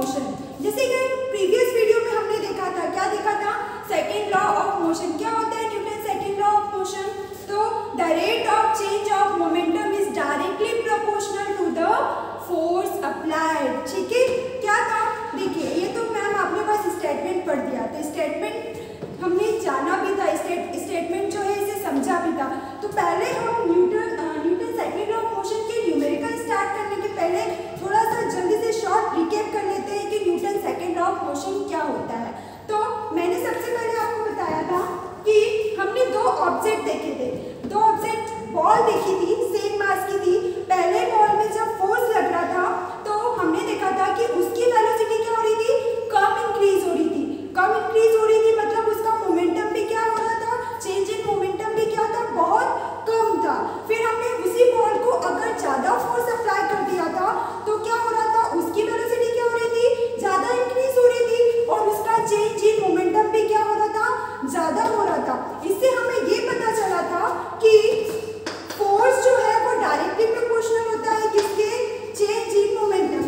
Motion. जैसे कि previous video में हमने देखा था, क्या देखा था, सेकेंड लॉ ऑफ मोशन। क्या होता है Newton second law of motion? तो the rate of change of momentum is directly proportional to the force applied. ठीक है, क्या था, देखिए ये तो मैम आपने बस स्टेटमेंट पढ़ दिया, तो स्टेटमेंट हमने जाना भी था, स्टेटमेंट जो है इसे समझा भी था। तो पहले हम Newton second law of motion के न्यूमेरिकल स्टार्ट करने के पहले थोड़ा सा जल्दी से शॉर्ट रिकैप कर लेते हैं कि Newton second law of motion क्या होता है। तो मैंने सबसे पहले आपको बताया था कि हमने दो ऑब्जेक्ट देखे थे, दो ऑब्जेक्ट, बॉल देखी थी, सेम मास की थी। पहले बॉल में जब फोर्स लग रहा था तो हमने देखा था कि उसकी वेलोसिटी क्या हो रही थी, कम इंक्रीज हो रही थी, कम इंक्रीज हो रही थी, मतलब उसका मोमेंटम भी क्या हो रहा था, चेंज इन मोमेंटम भी क्या था, बहुत कम था। फिर हमने उसी बॉल को अगर ज्यादा फोर्स अप्लाई कर दिया था तो क्या हो रहा था, उसकी वेलोसिटी क्या हो रही थी, ज्यादा इंक्रीज हो रही थी और उसका चेंज इन मोमेंटम भी क्या हो रहा था, ज्यादा हो रहा था। इससे हमें ये पता चला था कि फोर्स जो है वो डायरेक्टली प्रोपोर्शनल होता है किसके, चेंज इन मोमेंटम।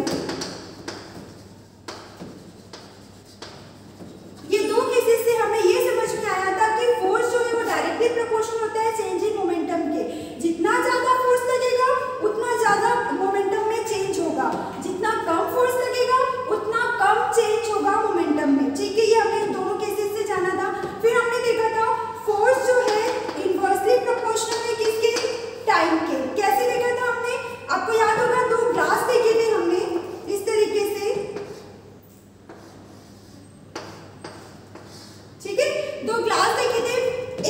ये दो केसेस से हमें ये समझ में आया था कि फोर्स जो है वो डायरेक्टली प्रोपोर्शनल होता है चेंज इन मोमेंटम के। जितना ज्यादा फोर्स लगेगा उतना ज्यादा मोमेंटम में चेंज होगा, जितना कम फोर्स लगेगा उतना कम चेंज होगा मोमेंटम में। ठीक है, ये हमने दोनों केसेस से जाना था। फिर हमने देखा था फोर्स जो है इनवर्सली प्रोपोर्शनल है किसके, टाइम के। कैसे देखा था हमने, आपको याद होगा, दो ग्लास देखे थे हमने इस तरीके से। ठीक है, दो ग्लास देखे थे,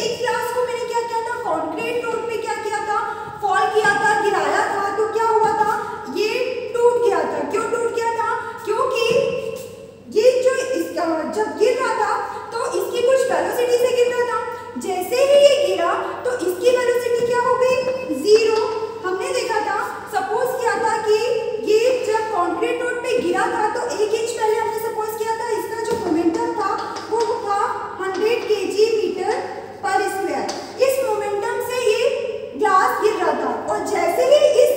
एक ग्लास को मैंने क्या किया था, कंक्रीट रोड पे क्या किया था, फॉल किया था, गिराया था, तो क्या हुआ था, ये टूट गया था। क्यों टूट गया था, क्योंकि ये जो जब गिर रहा था तो इसकी कुछ वेलोसिटी से गिर रहा था। जैसे ही ये गिरा तो इसकी वेलोसिटी क्या हो गई, जीरो। हमने देखा था, सपोज किया था कि ये जब कंक्रीट रोड पे गिरा था तो 1 इंच पहले हमने सपोज किया था इसका जो मोमेंटम था वो था 100 kg मीटर पर स्क्वायर। इस मोमेंटम से ये ग्लास गिर रहा था और जैसे ही इस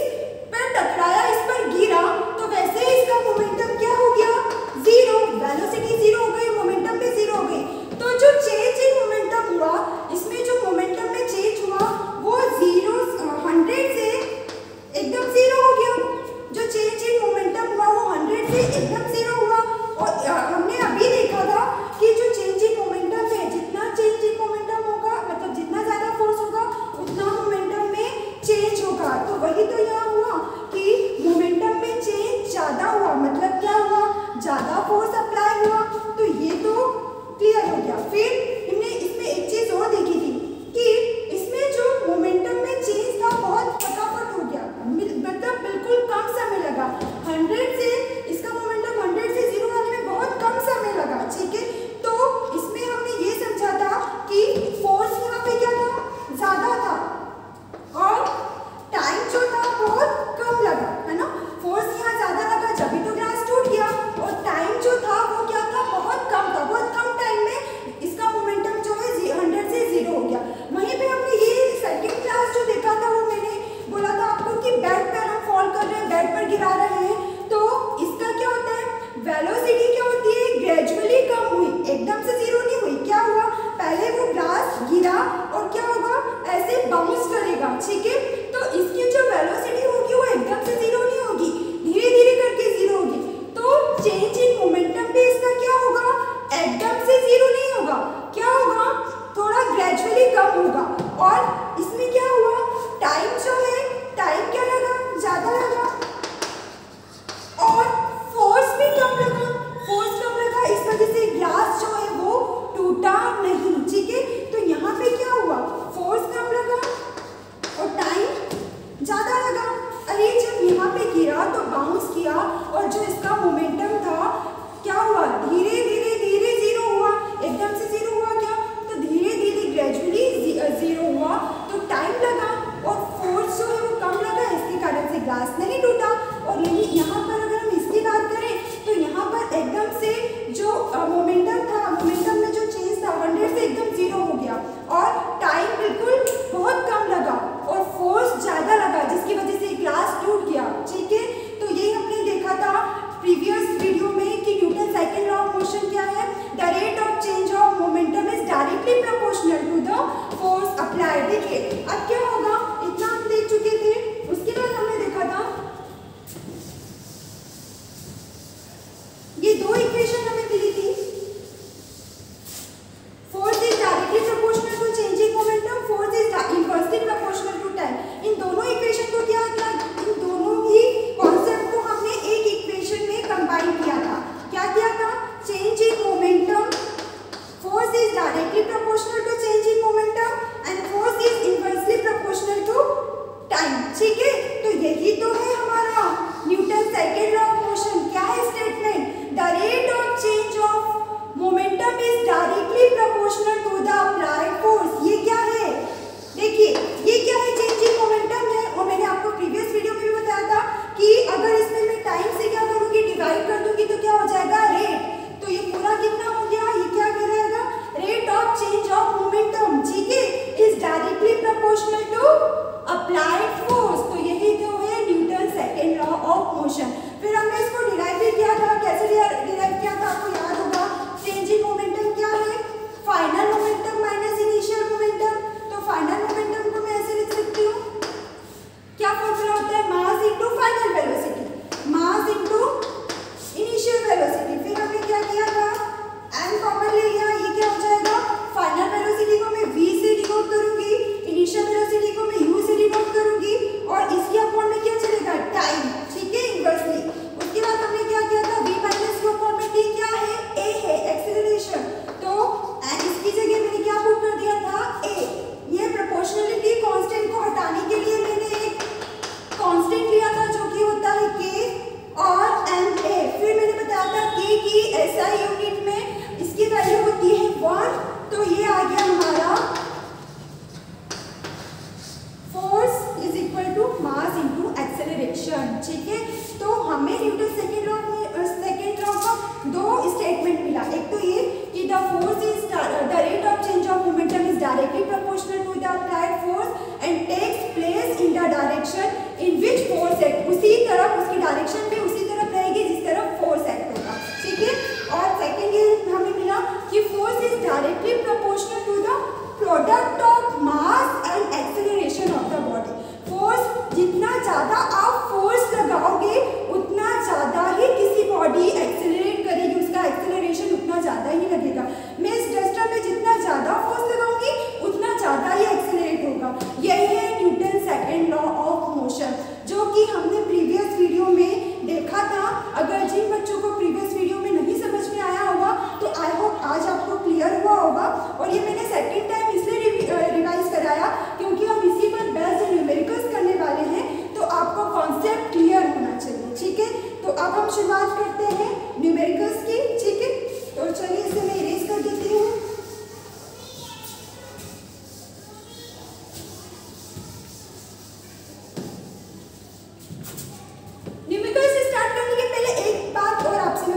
पर टकराया, इस पर गिरा, तो वैसे ही इसका मोमेंटम क्या हो गया, जीरो। वेलोसिटी जीरो हो गई, मोमेंटम भी जीरो हो गई। तो जो चेंज इन मोमेंटम हुआ, इसमें जो मोमेंटम में चेंज हुआ वो 100 से एकदम जीरो हो गया। जो चेंज इन मोमेंटम हुआ वो 100 से एकदम जीरो हुआ। और हमने अभी देखा था कि जो चेंज इन मोमेंटम है, जितना चेंज इन मोमेंटम होगा, मतलब जितना ज्यादा फोर्स होगा उतना मोमेंटम में चेंज होगा। तो वही तो यहाँ हुआ कि मोमेंटम में चेंज ज्यादा हुआ, मतलब क्या हुआ, ज्यादा फोर्स अप्लाई हुआ। तो ये तो क्लियर हो गया। फिर हमने इसमें एक चीज और देखी थी कि इसमें जो मोमेंटम में चेंज था बहुत फटाफट हो गया, मतलब बिल्कुल कम समय लगा। 100 से इसका मोमेंटम 100 से जीरो आने में बहुत कम समय लगा। ठीक है, तो इसमें हमने ये समझा था कि फोर्स यहाँ पे क्या था, ज्यादा था और टाइम जो था बहुत कम लगा, है ना। फोर्स यहाँ ज्यादा लगा जब भी तो ग्लास टूट गया, और टाइम जो था वो क्या था, बहुत कम था। बहुत कम टाइम में इसका मोमेंटम जो है 100 से जीरो हो गया। वहीं पे हमने ये सेकंड क्लास जो देखा था वो मैंने बोला था आपको कि बेड पर हम फॉल कर रहे हैं, बेड पर गिरा रहे हैं, तो इसका क्या होता है, वेलोसिटी क्या होती है, ग्रेजुअली कम हुई, एकदम से जीरो नहीं हुई। क्या हुआ, पहले वो ग्लास गिरा और क्या होगा, ऐसे बाउंस करेगा। ठीक है, तो इसकी जो वेलोसिटी होगी वो एकदम से जीरो नहीं होगी, धीरे धीरे करके जीरो होगी। तो चेंज इन मोमेंटम पे इसका क्या होगा, एकदम से जीरो नहीं होगा, क्या होगा, थोड़ा ग्रेजुअली कम होगा। और इसमें क्या हुआ, टाइम जो है, टाइम क्या लगा, ज्यादा लगा और फोर्स भी कम लगा, फोर्स कम लगा। इस वजह से ग्लास जो है वो टूटा नहीं। ठीक है, तो यहाँ पे क्या हुआ, फोर्स कम लगा और टाइम ज्यादा लगा। अरे जब यहाँ पे गिरा तो बाउंस किया और जो इसका मोमेंटम था क्या हुआ, धीरे धीरे धीरे जीरो हुआ, एकदम से जीरो हुआ क्या, तो धीरे धीरे ग्रेजुअली जीरो हुआ। तो टाइम लगा और फोर्स जो है वो कम लगा, इसके कारण से ग्लास नहीं टूटा। और यही यहाँ पर अगर हम इसकी बात करें तो यहाँ पर एकदम से जो मोमेंटम था, मोमेंटम में जो चेंज था 100 से एकदम जीरो हो गया और टाइम बिल्कुल बहुत कम लगा और फोर्स ज्यादा लगा, जिसकी वजह से ग्लास टूट गया। ठीक है, तो ये हमने देखा था प्रीवियस है के और एम ए। फिर मैंने बताया था के की एसआई यूनिट में इसकी वैल्यू होती है 1। तो ये आ गया हमारा force is equal to mass into acceleration. ठीक है, तो हमें न्यूटन सेकेंड लॉ का दो स्टेटमेंट मिला। एक तो ये कि the force is the rate of change of momentum is directly proportional to the applied force and takes place in the direction in which force act. उसी तरफ उसकी डायरेक्शन में उसी तरफ रहेगी जिस तरफ फोर्स एक्ट होगा। ठीक है, और सेकेंड ये हमें मिला कि force is directly proportional to the product of mass and acceleration of the body. Force जितना ज़्यादा आप फोर्स लगाओगे उतना ज़्यादा ही किसी बॉडी एक्सेलरेट करेगी, उसका एक्सेलरेशन उतना ज़्यादा ही लगेगा। मैं इस डस्टर में जितना ज़्यादा फोर्स लगाऊंगी उतना ज़्यादा ही एक्सेलरेट होगा। यही है Newton second law of motion, जो कि हमने प्रीवियस वीडियो में देखा था। अगर जिन बच्चों को प्रीवियस वीडियो में नहीं समझ में आया होगा तो आई होप आज आपको क्लियर हुआ होगा। और ये मैंने सेकेंड टाइम इसलिए रिवाइज कराया क्योंकि हम इसी पर बेस्ड न्यूमेरिकल्स करने वाले हैं, तो आपको कॉन्सेप्ट क्लियर होना चाहिए। ठीक है, तो अब हम शुरुआत करते हैं न्यूमेरिकल्स की। ठीक है, तो चलिए इसे मैं इरेज कर देती हूँ। न्यूमेरिकल्स स्टार्ट करने के पहले एक बात और आपसे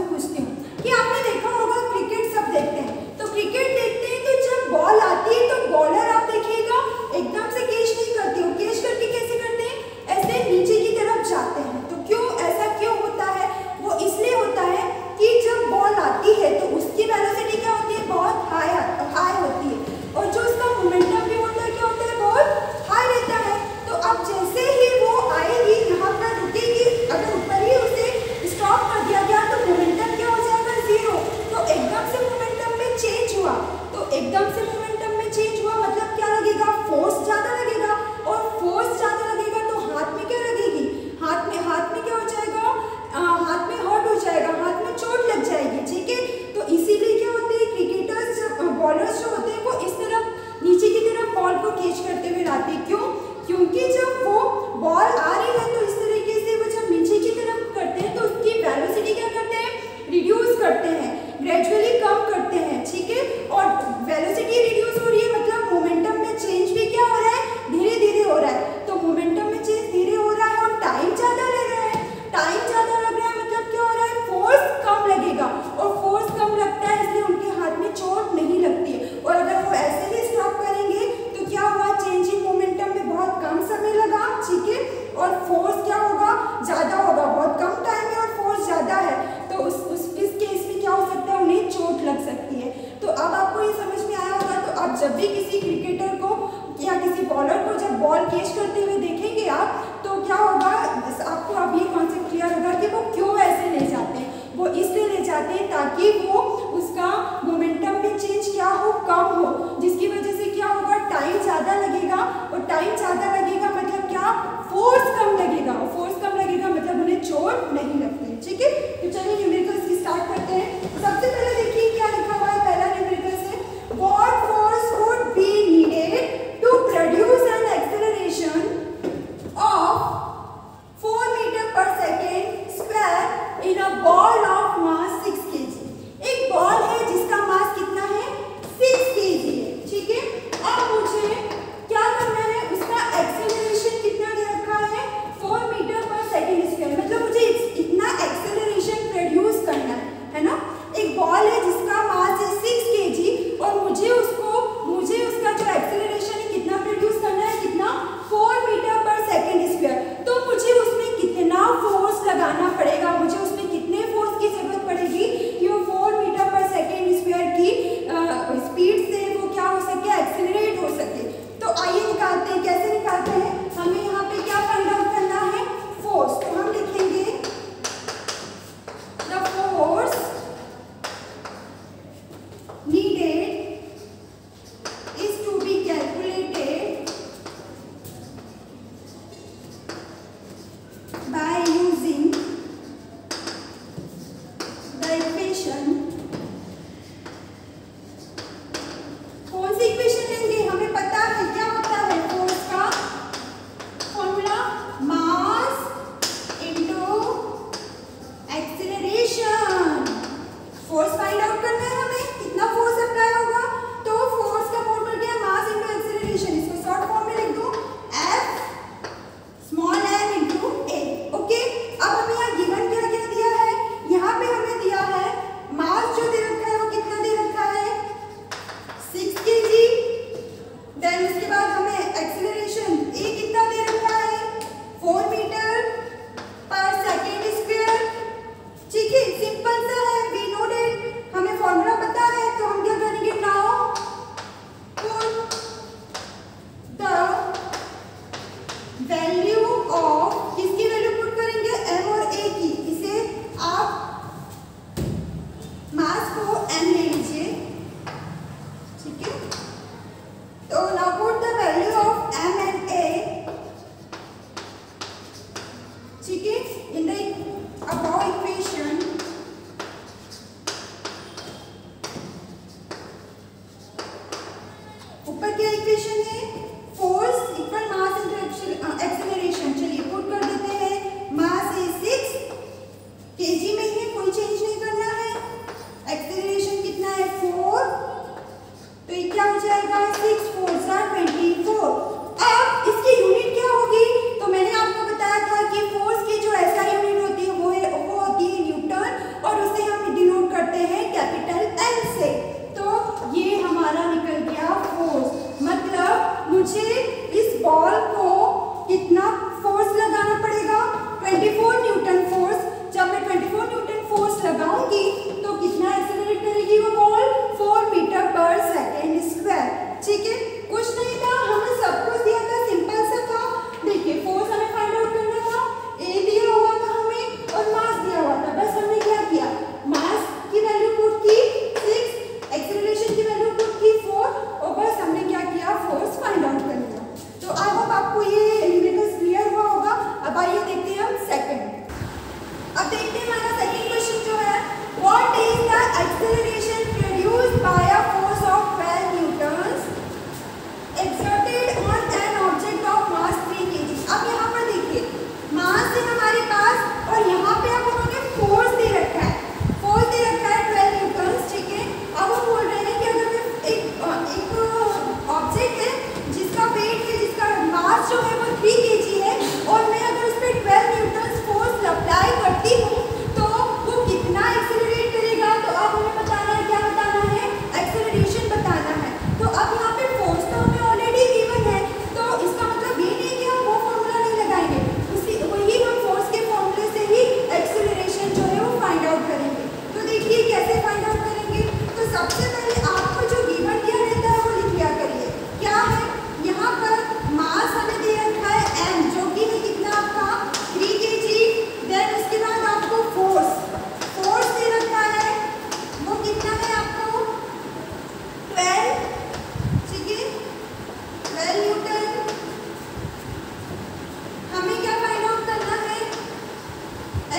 ठीक है। इन द अबव इक्वेशन ऊपर क्या इक्वेशन है, force equal mass into acceleration. चलिए पुट कर देते हैं, मास है 6 केजी में है, कोई चेंज नहीं करना है। एक्सेलरेशन कितना है 4, तो ये क्या हो जाएगा 6 4 24। अब इसकी यूनिट क्या होगी, तो मैंने आपको बताया था कि फोर्स की जो ऐसा यूनिट होती है वो होती है न्यूटन, और उसे हम डिनोट करते हैं कैपिटल N से। तो ये हमारा निकल गया फोर्स, मतलब मुझे इस बॉल को कितना फोर्स लगाना पड़ेगा 24 न्यूटन फोर्स। जब मैं 24 न्यूटन फोर्स लगाऊंगी तो कितना एक्सेलरेट करेगी वो बॉल 4 मीटर पर सेकेंड स्क्वायर। ठीक है, कुछ नहीं था, हमें सब कुछ दिया था, सिंपल सा था। देखिए फोर्स हमें फाइंड आउट करना था, ए दिया हुआ था हमें और मास दिया हुआ था। बस हमने क्या किया, मास की वैल्यू पुट की 6, एक्सेलरेशन की वैल्यू पुट की 4, और बस हमने क्या किया फोर्स फाइंड आउट कर लिया। तो अब आपको ये न्यूमेरिकल्स क्लियर हुआ होगा। अब आइए देखते हैं हम सेकंड। अब देखते हैं हमारा सेकंड क्वेश्चन जो है, what is the acceleration produced by a force of 12 Newton's exerted on an object of mass 3 kg। अब यहाँ पर देखिए मास है हमारे पास और यहाँ पे अब उन्होंने फोर्स दे रखा है, 12 न्यूटन्स। ठीक है, अब वो बोल रहे हैं कि अगर मैं एक ऑब्जेक्ट है जिसका वेट है, जिसका मास जो है वो 3 kg है, और मैं अगर उस पर 12 न्यूटन्स फोर्स अप्लाई करती हूँ तो वो कितना एक्सेलरेट करेगा। तो अब हमें बताना है, क्या बताना है, एक्सेलरेशन बताना है। तो अब यहाँ पे फोर्स तो हमें ऑलरेडी गिवन है, तो इसका मतलब ये नहीं कि हम वो फॉर्मूला नहीं लगाएंगे, वही हम फोर्स के फॉर्मूले से ही एक्सेलरेशन जो है वो फाइंड आउट करेंगे। तो देखिए कैसे फाइंड आउट करेंगे। तो सबसे पहले आपको जो गिवन दिया रहता है वो लिख लिया करिए। क्या है, यहाँ पर मास हमें दे रखा है m, जो कि है कितना आपका 3 kg। देन उसके बाद आपको फोर्स दे रखा है, वो कितना है आपको 12, ठीक है 12 न्यूटन। हमें क्या फाइंड आउट करना है,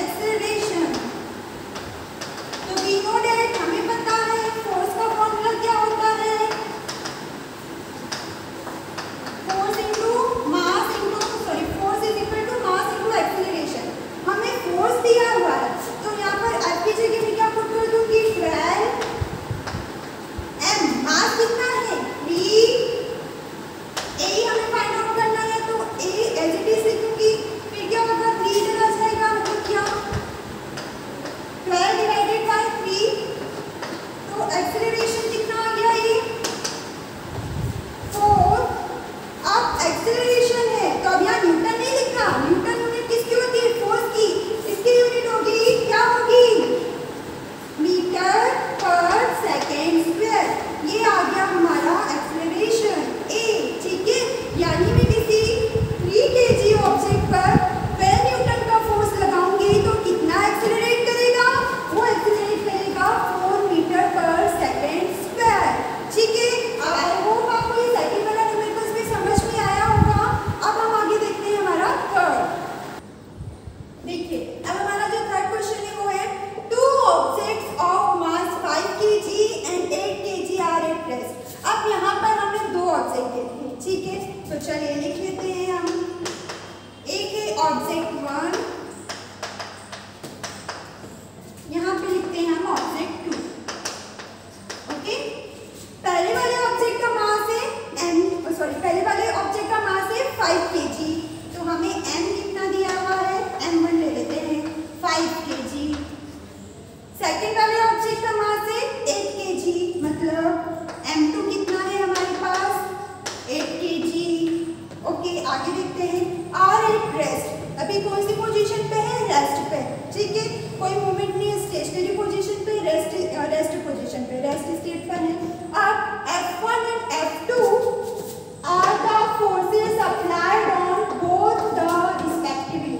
एक्सेलरेशन। तो वी नो दैट, हमें पता है फोर्स का फॉर्मूला क्या होता है, force is equal to mass into acceleration. हमें फोर्स दिया हुआ है, तो यहाँ पर F की जगह में क्या पुट कर दूंगी 12 m। मास कितना है 3, ए हमें फाइंड आउट करना है, तो ए एज इट इज लिखूंगी। फिर क्या होगा 3 इधर आ जाएगा, मतलब क्या 12 डिवाइडेड बाय 3, तो एक्सेलरेशन कितना आ गया ये 4। अब एक्सेलरेशन है तो अब यहाँ न्यूटन नहीं लिखा, न्यूटन यूनिट किसकी होती है, फोर्स की। इसकी यूनिट होगी, क्या होगी, मीटर पर सेकेंड स्क्वायर। ये आ गया हमारा एक्सेलरेशन ए। ठीक है, यानी मैं किसी 3 kg ऑब्जेक्ट पर 12 न्यूटन का फोर्स लगाऊंगी तो कितना एक्सेलरेट करेगा, वो एक्सेलरेट करेगा 4 मीटर पर सेकेंड स्क्वायर। ठीक है, आई होप आपको ये सेकंड वाला न्यूमेरिकल्स भी समझ में आया होगा। अब हम आगे देखते हैं हमारा थर्ड। देखिए अब हमारा जो थर्ड क्वेश्चन है वो है, 2 objects of mass 5 kg and 8 kg are at rest. अब यहाँ पर हमने 2 ऑब्जेक्ट देखे हैं, ठीक है, तो चलिए लिख लेते हैं हम। एक है ऑब्जेक्ट 1, यहाँ पे लिखते हैं हम ऑब्जेक्ट 2। ओके, पहले वाले ऑब्जेक्ट का मास है पहले वाले ऑब्जेक्ट का मास है 5 kg, तो हमें m कितना दिया हुआ है, m1 ले लेते हैं 5 kg। सेकंड वाले ऑब्जेक्ट का मास है 8 kg, मतलब m2 कितना है हमारे पास 8 kg। ओके, आगे देखते हैं r एट रेस्ट। अभी कौन सी पोजीशन पे है, रेस्ट पे। ठीक है, कोई मूवमेंट नहीं है, स्टेशनरी पोजीशन पे, रेस्ट पोजीशन पे, रेस्ट स्टेट पर है। अब F1 and F2 are the forces applied on both the respectively।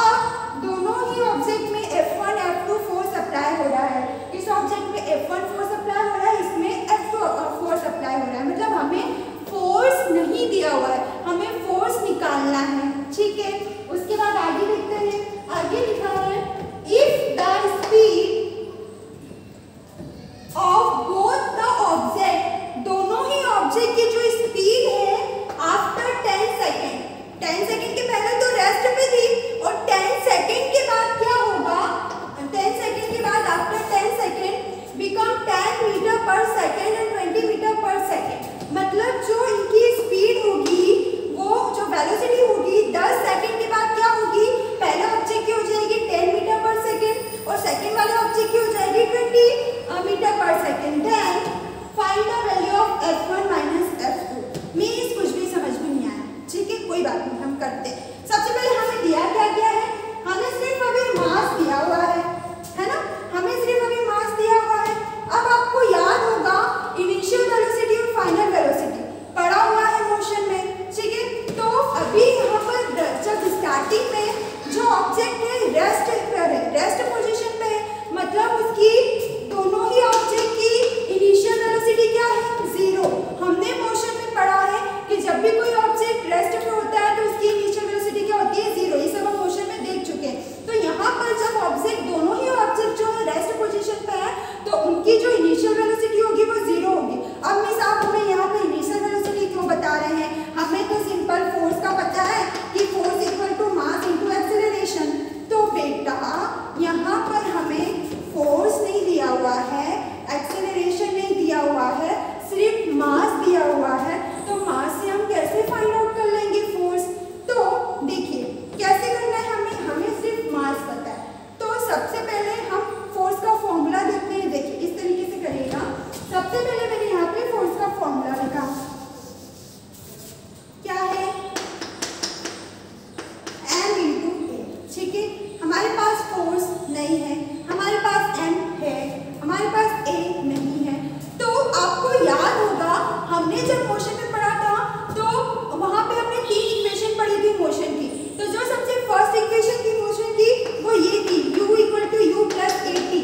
अब दोनों ही ऑब्जेक्ट में F1 F2 फोर्स अप्लाई हो रहा है। इस ऑब्जेक्ट में F1 फोर्स अप्लाई हो रहा है, इसमें F2 फोर्स अप्लाई हो रहा है, मतलब हमें फोर्स नहीं दिया हुआ है, हमें फोर्स निकालना है। ठीक है, उसके बाद आगे देखते हैं ऑब्जेक्ट है रेस्ट पर है, रेस्ट पोजीशन पे है, मतलब उसकी दोनों ही ऑब्जेक्ट की इनिशियल वेलोसिटी क्या है, 0। हमने मोशन में पढ़ा है कि जब भी कोई ऑब्जेक्ट रेस्ट पे होता है तो उसकी इनिशियल वेलोसिटी क्या होती है, 0। ये सब हम मोशन में देख चुके हैं। तो यहाँ पर जब ऑब्जेक्ट, दोनों ही ऑब्जेक्ट जो है रेस्ट पोजीशन पे है, तो उनकी जो इनिशियल वेलोसिटी होगी वो 0 होगी। अब मिस आप हमें यहाँ पे इनिशियल वेलोसिटी क्यों बता रहे हैं? हमें तो सिंपल फोर्स का पता है कि force equal to mass into acceleration. तो बेटा यहाँ पर हमें फोर्स नहीं दिया हुआ है, एक्सेलरेशन नहीं दिया हुआ है, सिर्फ मास दिया हुआ है। तो मास से हम कैसे फाइंड आउट कर लेंगे फोर्स? तो देखिए कैसे करना है, हमें सिर्फ मास पता है। तो सबसे पहले हम फोर्स का फॉर्मूला देखते हैं। देखिए इस तरीके से करिएगा। सबसे पहले मैंने यहाँ पे फोर्स का फॉर्मूला लिखा, क्या है, m इंटू ए। ठीक है, हमारे पास फोर्स नहीं है, हमारे पास m है, हमारे पास a नहीं है। तो आपको याद होगा हमने जब मोशन में पढ़ा था तो वहां पे हमने 3 इक्वेशन पढ़ी थी मोशन की। तो जो सबसे फर्स्ट इक्वेशन थी मोशन की वो ये थी, u equal to u plus a t.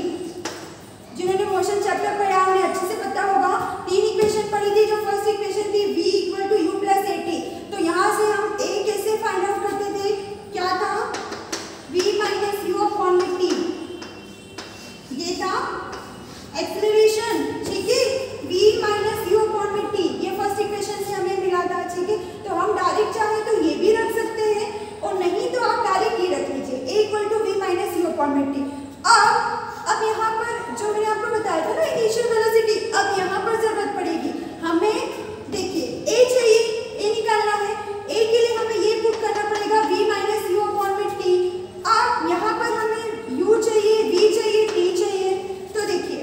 जिन्होंने मोशन चैप्टर पढ़ा उन्हें अच्छे से पता होगा। 3 इक्वेशन पढ़ी थी। जो फर्स्ट इक्वेशन थी v equal to u plus a t. तो यहाँ से हम a कैसे फाइंड आउट करते थे, क्या था, v माइनस यू अपॉन में टी। ये था एक्सेलरेशन। ठीक है, v माइनस यू अपॉन में टी, ये फर्स्ट इक्वेशन से हमें मिला था। ठीक है, तो हम डायरेक्ट चाहे तो ये भी रख सकते हैं और नहीं तो आप डायरेक्ट ये रख लीजिए, a equal to v minus u upon में टी। अब यहाँ पर जो मैंने आपको बताया था ना इनिशियल वेलोसिटी, अब यहाँ पर जरूरत पड़ेगी हमें। देखिए a चाहिए, a निकालना है, a के लिए हमें ये पुट करना पड़ेगा v माइनस यू अपॉन में टी। अब यहाँ पर हमें u चाहिए, v चाहिए, t चाहिए। तो देखिए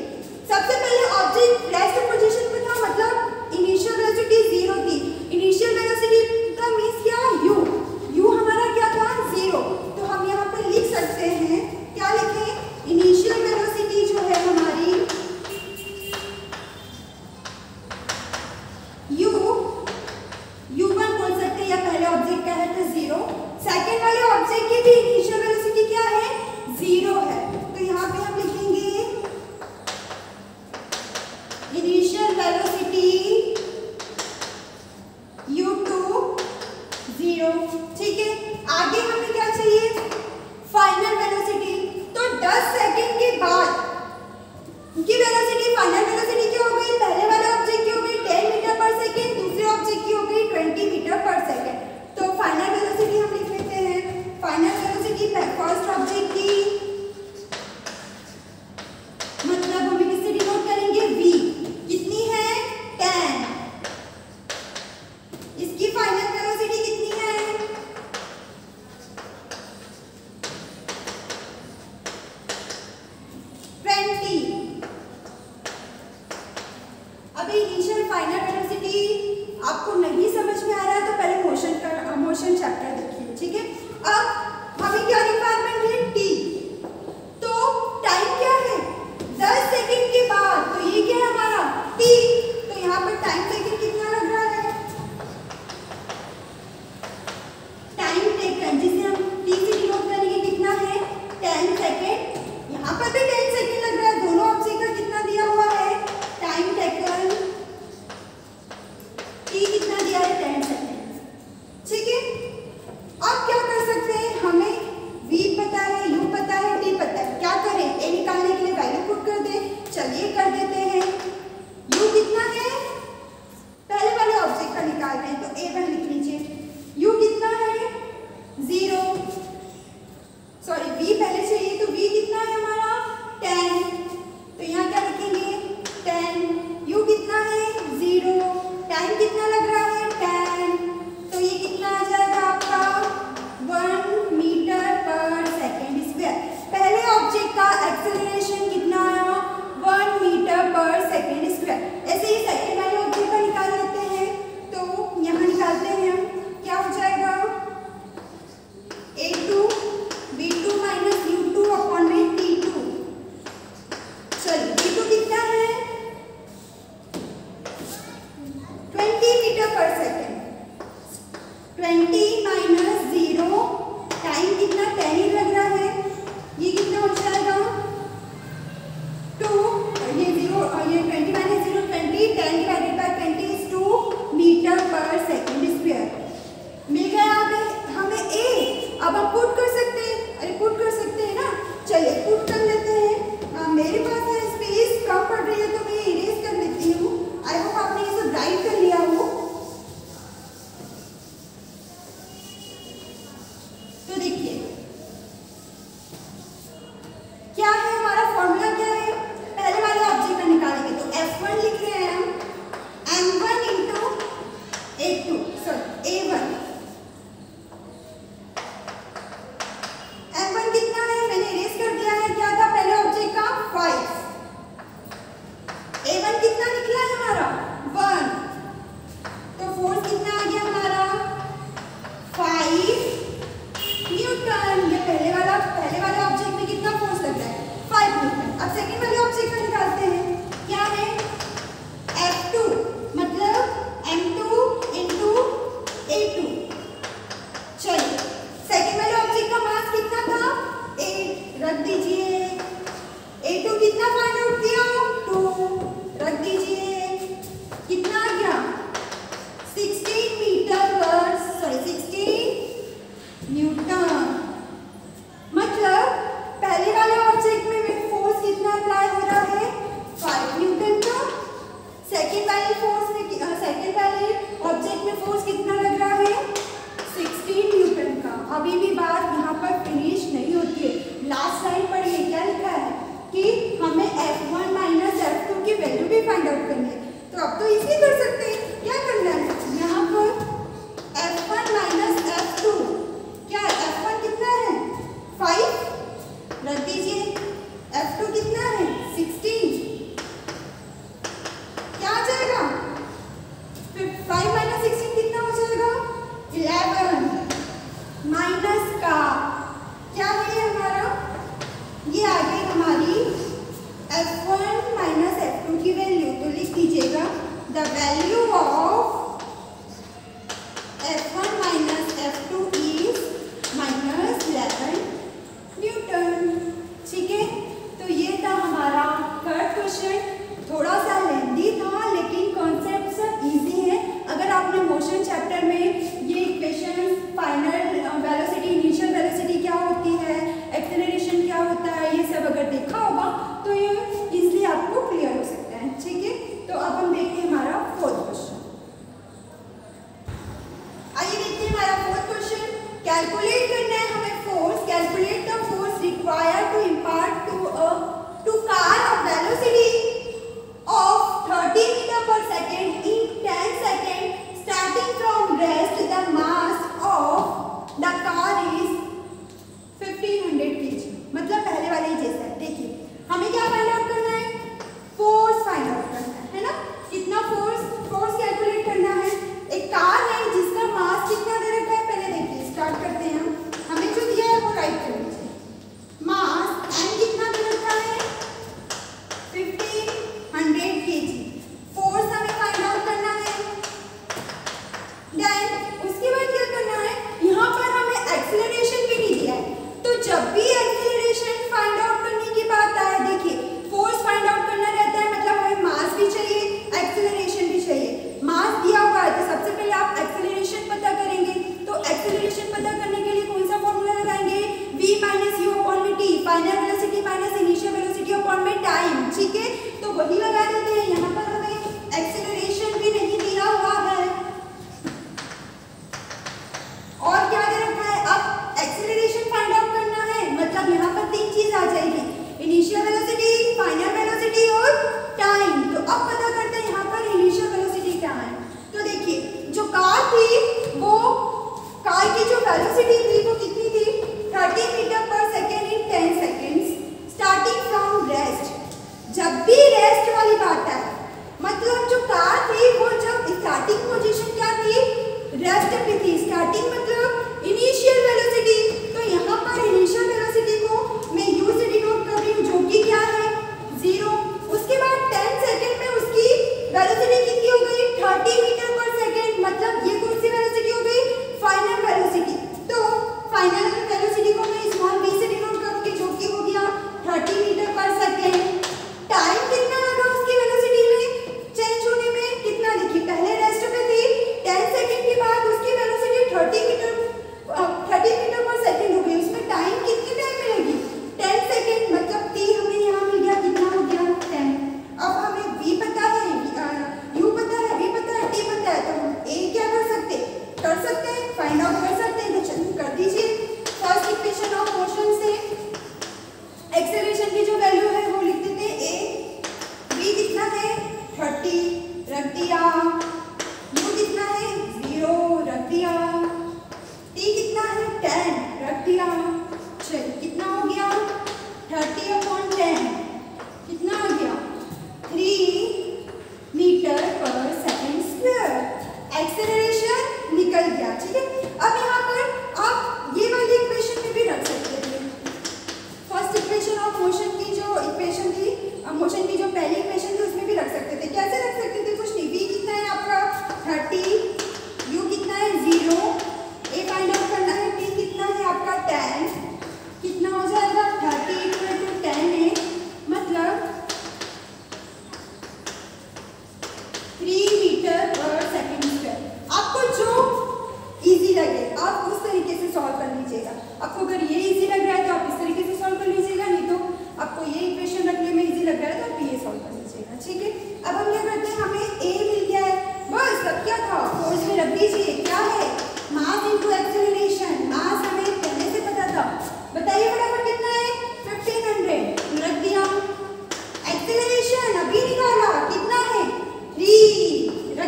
सबसे पहले ऑब्जेक्ट रेस्ट पोजीशन पे था, मतलब इनिशियल वेलोसिटी 0 थी। इनिशियल वेलोसिटी का मींस क्या, u हमारा क्या था, 0। तो हम यहाँ पर लिख सकते हैं, क्या लिखें, इनिशियल वेलोसिटी जो है हमारी u1 बोल सकते हैं, या पहले ऑब्जेक्ट का है तो 0। सेकेंड वाले ऑब्जेक्ट की भी इनिशियल वेलोसिटी क्या है, 0 है। तो यहाँ पे हम लिखेंगे इनिशियल वेलोसिटी u2 0। ठीक है, आगे हमें क्या चाहिए, फाइनल वेलोसिटी। तो 10 सेकंड के बाद उनकी वेलोसिटी, फाइनल वेलोसिटी क्या हो गई, पहले वाले ऑब्जेक्ट की हो गई 10 मीटर पर सेकंड, दूसरे ऑब्जेक्ट की हो गई 20 मीटर पर सेकंड। तो फाइनल वेलोसिटी हम लिख लेते हैं, फाइनल वेलोसिटी फर्स्ट ऑब्जेक्ट की, मतलब हम किससे डिनोट करेंगे, v, कितनी है, 10। इसकी फाइनल वेलोसिटी कितनी है, 20। अभी इनिशियल फाइनल वेलोसिटी आपको नहीं समझ में आ रहा है तो पहले मोशन चैप्टर देखिए। ठीक है, अब हमें क्या रिक्वायरमेंट है, t। तो टाइम क्या है, 10 सेकंड के बाद, तो ये क्या है हमारा t। तो यहाँ पर टाइम सेकंड कितना लग रहा है, टाइम टेकन, जिसे हम t से डिनोट करेंगे, कितना है, 10 सेकंड। यहाँ पर भी 10 सेकंड लग रहा है, दोनों ऑब्जेक्ट का कितना दिया हुआ है, टाइम टेकन, t कितना दिया है, 10 सेकंड। ठीक है, अब क्या कर सकते हैं, हमें v पता है, u पता है, t पता है, क्या करें, a निकालने के लिए वैल्यू पुट कर दे। चलिए कर देते हैं। u कितना है, पहले वाले ऑब्जेक्ट का निकाल रहे हैं तो a1 लिख लीजिए। u कितना है, 0, सॉरी v पहले चाहिए, तो v कितना है हमारा, 10। तो यहाँ क्या लिखेंगे, 10। u कितना है, 0, टाइम कितना लग रहा है, 10। तो ये कितना आ जाएगा आपका, 1 मीटर पर सेकेंड स्क्वायर। पहले ऑब्जेक्ट का एक्सेलरेशन कितना आया, 1 मीटर पर सेकेंड स्क्वायर। ऐसे ही सेकेंड वाले ऑब्जेक्ट का निकाल लेते हैं। तो यहाँ निकालते हैं हम, क्या हो जाएगा, a2 b2 minus u2 upon में t2। अब तो इजी कर सकते हैं। क्या करना है यहाँ पर F1 माइनस F2, क्या F1 कितना है 5, रख दीजिए। F2 कितना है 16, क्या आ जाएगा 5 माइनस 16 कितना हो जाएगा 11, माइनस का क्या है हमारा, ये आ गई हमारी F1 माइनस F2 की वैल्यू। तो लिख दीजिएगा the value of F1 minus F2 is minus 11 Newton. ठीक है, तो ये था हमारा थर्ड क्वेश्चन। थोड़ा सा लेंदी था लेकिन कॉन्सेप्ट सब इजी है। अगर आपने मोशन चैप्टर में ये equation, final velocity, initial velocity क्या होती है, एक्सेलरेशन क्या होता है, ये सब अगर देखा होगा तो ये इजीली आपको क्लियर हो सकता है। ठीक है, तो अब हम देखते हैं हमारा फोर्थ क्वेश्चन।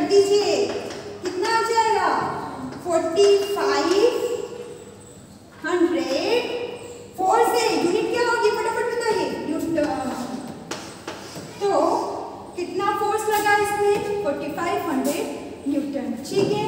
दीजिए, कितना आ जाएगा 4500। 4 से यूनिट क्या होगी फटाफट बताइए, न्यूटन। तो कितना फोर्स लगा इसमें 4500 न्यूटन, ठीक है।